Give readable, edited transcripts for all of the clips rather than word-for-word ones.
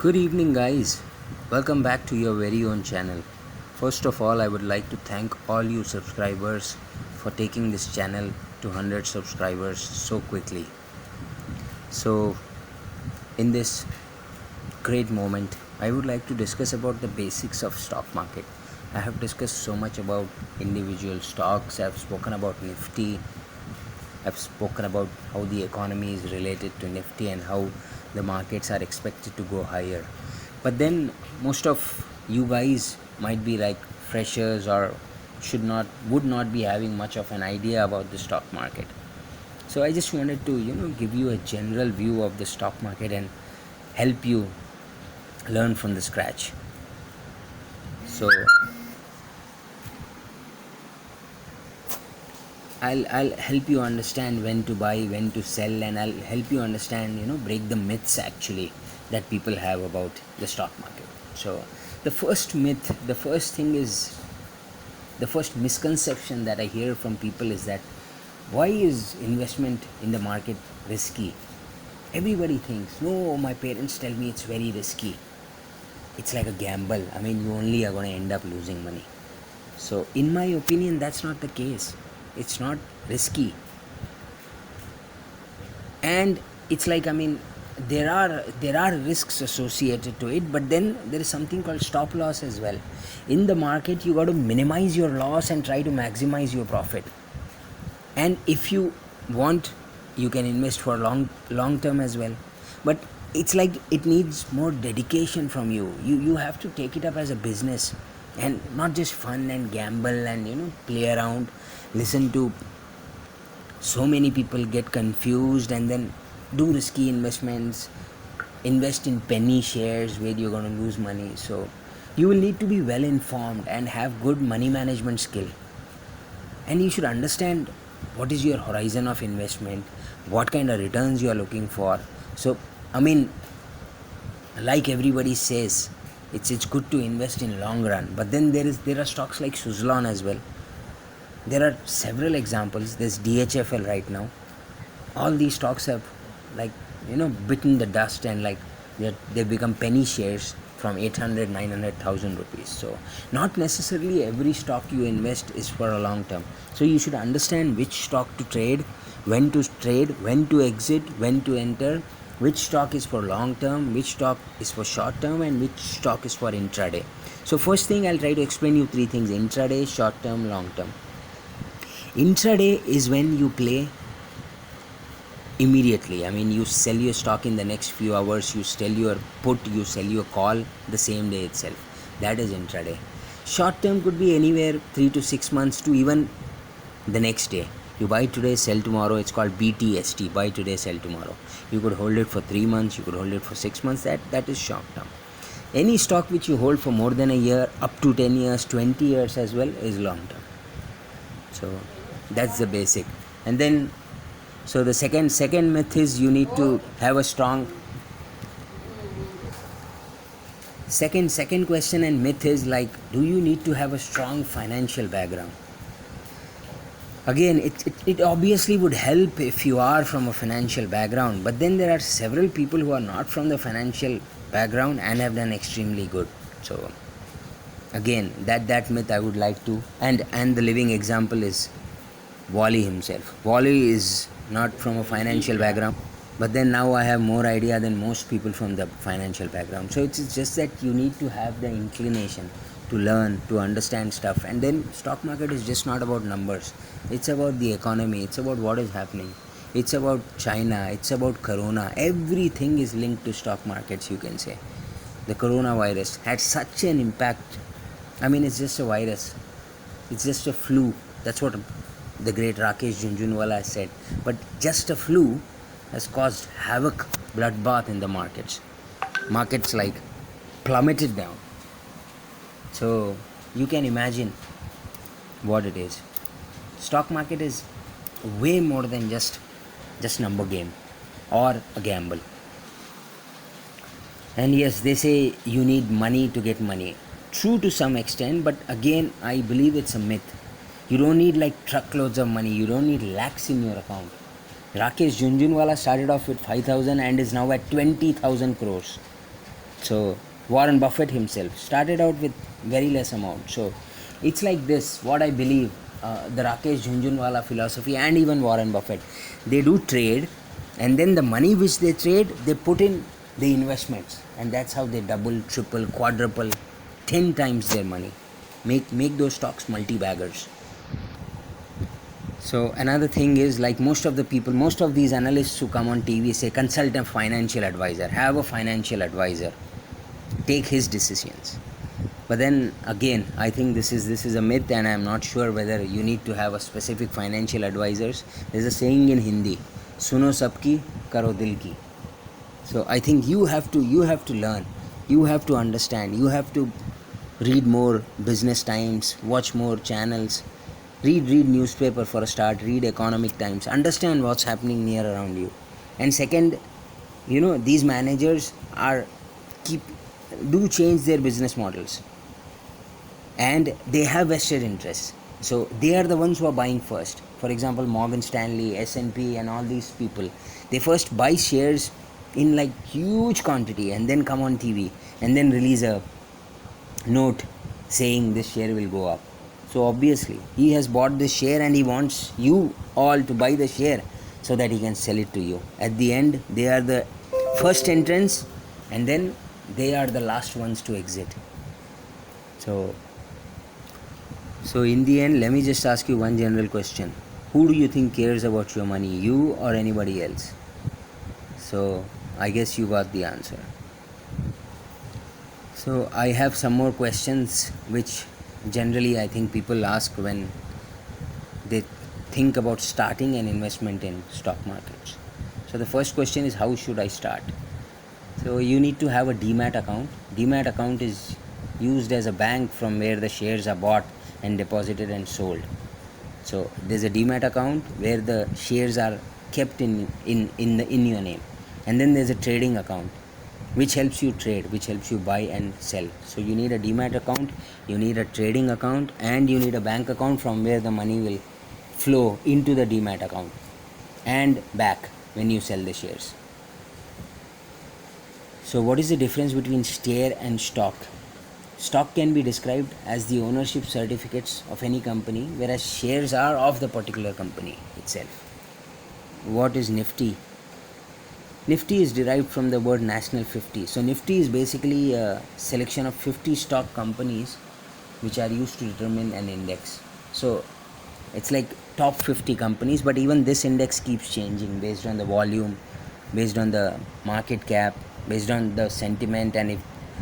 Good evening, guys. Welcome back to your very own channel. First of all, I would like to thank all you subscribers for taking this channel to 100 subscribers so quickly. So, in this great moment, I would like to discuss about the basics of stock market. I have discussed so much about individual stocks. I've spoken about Nifty. I've spoken about how the economy is related to Nifty and how the markets are expected to go higher. But then most of you guys might be like freshers or would not be having much of an idea about the stock market. So I just wanted to give you a general view of the stock market and help you learn from the scratch. So I'll help you understand when to buy, when to sell, and I'll help you understand, break the myths actually that people have about the stock market. So, the first myth, the first misconception that I hear from people is that why is investment in the market risky? Everybody thinks, no, my parents tell me it's very risky. It's like a gamble. I mean, you only are going to end up losing money. So, in my opinion, that's not the case. It's not risky. And it's like, I mean, there are risks associated to it, but then there is something called stop loss as well. In the market, you got to minimize your loss and try to maximize your profit. And if you want, you can invest for long term as well. But it's like it needs more dedication from you. You have to take it up as a business and not just fun and gamble and play around, listen to so many people get confused and then do risky investments, invest in penny shares where you're going to lose money. So you will need to be well informed and have good money management skill, and you should understand what is your horizon of investment, what kind of returns you are looking for. So I mean, like everybody says, it's good to invest in long run, but then there are stocks like Suzlon as well. There are several examples. There's DHFL right now. All these stocks have like bitten the dust, and like they become penny shares from 800 900,000 rupees. So not necessarily every stock you invest is for a long term. So you should understand which stock to trade, when to exit, when to enter, which stock is for long term, which stock is for short term, and which stock is for intraday. So first thing, I'll try to explain you three things: intraday, short term, long term. Intraday is when you play immediately. I mean, you sell your stock in the next few hours, you sell your put, you sell your call the same day itself. That is intraday. Short term could be anywhere 3 to 6 months to even the next day. You buy today, sell tomorrow. It's called BTST, buy today, sell tomorrow. You could hold it for 3 months, you could hold it for 6 months. That is short term. Any stock which you hold for more than a year, up to 10 years, 20 years as well, is long term. So that's the basic. And then, so the second myth is you need to have a strong second question and myth is like, do you need to have a strong financial background? Again, it obviously would help if you are from a financial background, but then there are several people who are not from the financial background and have done extremely good. So again, that myth I would like to, and the living example is Wally himself. Wally is not from a financial background, but then now I have more idea than most people from the financial background. So it's just that you need to have the inclination to learn, to understand stuff. And then stock market is just not about numbers. It's about the economy, it's about what is happening, it's about China, it's about corona. Everything is linked to stock markets, you can say. The coronavirus had such an impact. I mean, it's just a virus, it's just a flu. That's what the great Rakesh Jhunjhunwala said. But just a flu has caused havoc, bloodbath in the markets. Markets like plummeted down. So you can imagine what it is. Stock market is way more than just number game or a gamble. And yes, they say you need money to get money. True to some extent, but again, I believe it's a myth. You don't need like truckloads of money. You don't need lakhs in your account. Rakesh Jhunjhunwala started off with 5,000 and is now at 20,000 crores. So Warren Buffett himself started out with very less amount. So it's like this. What I believe, the Rakesh Jhunjhunwala philosophy, and even Warren Buffett, they do trade, and then the money which they trade, they put in the investments, and that's how they double, triple, quadruple, 10 times their money. Make those stocks multi-baggers. So another thing is, like most of the people, most of these analysts who come on TV say, consult a financial advisor, have a financial advisor, take his decisions. But then again, I think this is a myth, and I'm not sure whether you need to have a specific financial advisors. There's a saying in Hindi, "Suno sabki, karo dil ki." So I think you have to learn, you have to understand, you have to read more Business Times, watch more channels, read newspaper for a start, read Economic Times, understand what's happening near around you. And second, these managers are keep do change their business models, and they have vested interests, so they are the ones who are buying first. For example, Morgan Stanley, S&P, and all these people, they first buy shares in like huge quantity and then come on TV and then release a note saying this share will go up. So obviously he has bought this share and he wants you all to buy the share so that he can sell it to you. At the end, they are the first entrants, and then they are the last ones to exit. So in the end, let me just ask you one general question. Who do you think cares about your money, you or anybody else? So I guess you got the answer. So I have some more questions which generally I think people ask when they think about starting an investment in stock markets. So the first question is, how should I start? So you need to have a demat account. Demat account is used as a bank from where the shares are bought and deposited and sold. So there's a demat account where the shares are kept in your name, and then there's a trading account which helps you trade, which helps you buy and sell. So you need a demat account, you need a trading account, and you need a bank account from where the money will flow into the demat account and back when you sell the shares. So what is the difference between share and stock? Stock can be described as the ownership certificates of any company, whereas shares are of the particular company itself. What is Nifty? Nifty is derived from the word National 50. So Nifty is basically a selection of 50 stock companies which are used to determine an index. So it's like top 50 companies, but even this index keeps changing based on the volume, based on the market cap, based on the sentiment. And if,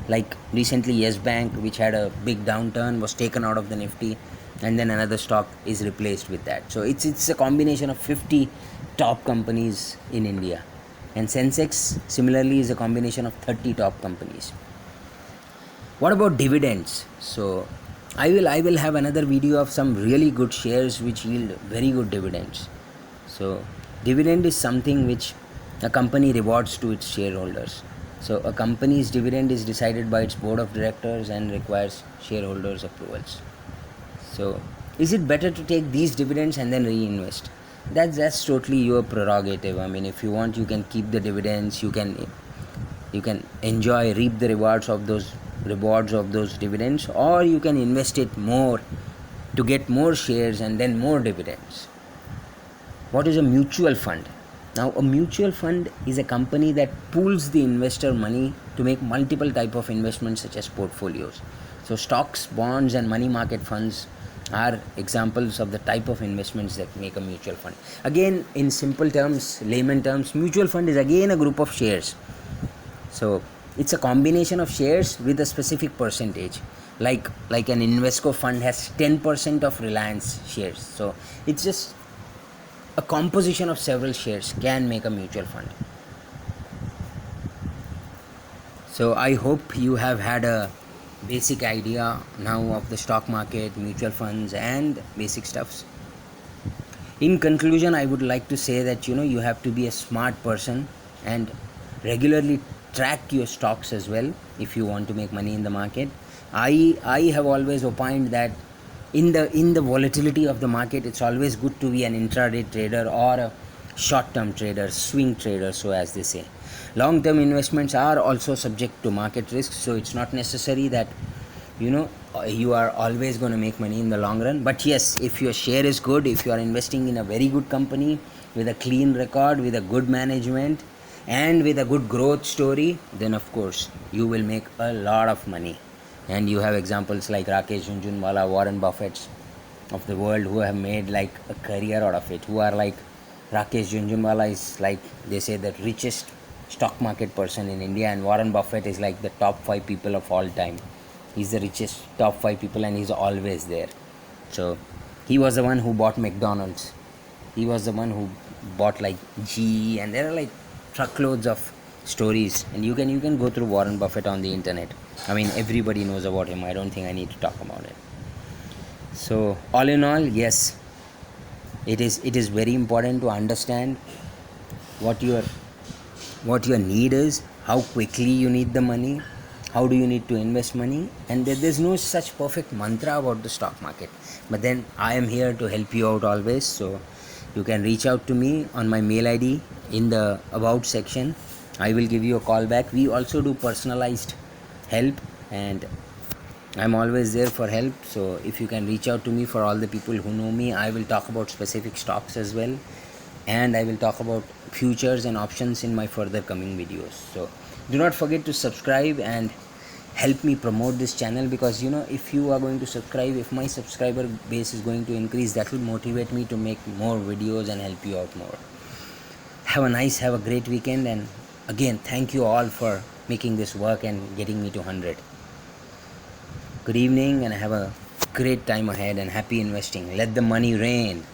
like recently, Yes Bank, which had a big downturn, was taken out of the Nifty, and then another stock is replaced with that. So it's a combination of 50 top companies in India. And Sensex similarly is a combination of 30 top companies. What about dividends? So I will have another video of some really good shares which yield very good dividends. So dividend is something which a company rewards to its shareholders. So a company's dividend is decided by its board of directors and requires shareholders' approvals. So is it better to take these dividends and then reinvest? That's totally your prerogative. I mean, if you want, you can keep the dividends, you can enjoy, reap the rewards of those dividends, or you can invest it more to get more shares and then more dividends. What is a mutual fund? Now, a mutual fund is a company that pools the investor money to make multiple type of investments such as portfolios. So stocks, bonds, and money market funds are examples of the type of investments that make a mutual fund. Again, in simple terms, layman terms, mutual fund is again a group of shares. So it's a combination of shares with a specific percentage. Like an Invesco fund has 10% of Reliance shares. So it's just a composition of several shares can make a mutual fund. So I hope you have had a basic idea now of the stock market, mutual funds, and basic stuffs. In conclusion, I would like to say that you have to be a smart person and regularly track your stocks as well if you want to make money in the market. I have always opined that in the volatility of the market, it's always good to be an intraday trader or a short-term trader, swing trader, so as they say. Long term investments are also subject to market risks, so it's not necessary that you are always going to make money in the long run. But yes, if your share is good, if you are investing in a very good company with a clean record, with a good management, and with a good growth story, then of course you will make a lot of money. And you have examples like Rakesh Jhunjhunwala, Warren Buffett of the world, who have made like a career out of it, who are like Rakesh Jhunjhunwala is like, they say, the richest stock market person in India, and Warren Buffett is like the top 5 people of all time. He's the richest top 5 people and he's always there. So he was the one who bought McDonald's. He was the one who bought like GE, and there are like truckloads of stories, and you can go through Warren Buffett on the internet. I mean, everybody knows about him. I don't think I need to talk about it. So all in all, yes, it is very important to understand what your need is, how quickly you need the money, how do you need to invest money, and there's no such perfect mantra about the stock market. But then I am here to help you out always, so you can reach out to me on my mail ID in the about section. I will give you a call back. We also do personalized help, and I'm always there for help. So if you can reach out to me, for all the people who know me, I will talk about specific stocks as well, and I will talk about futures and options in my further coming videos. So do not forget to subscribe and help me promote this channel, because if you are going to subscribe, if my subscriber base is going to increase, that will motivate me to make more videos and help you out more. Have a great weekend, and again, thank you all for making this work and getting me to 100. Good evening, and have a great time ahead, and happy investing. Let the money rain.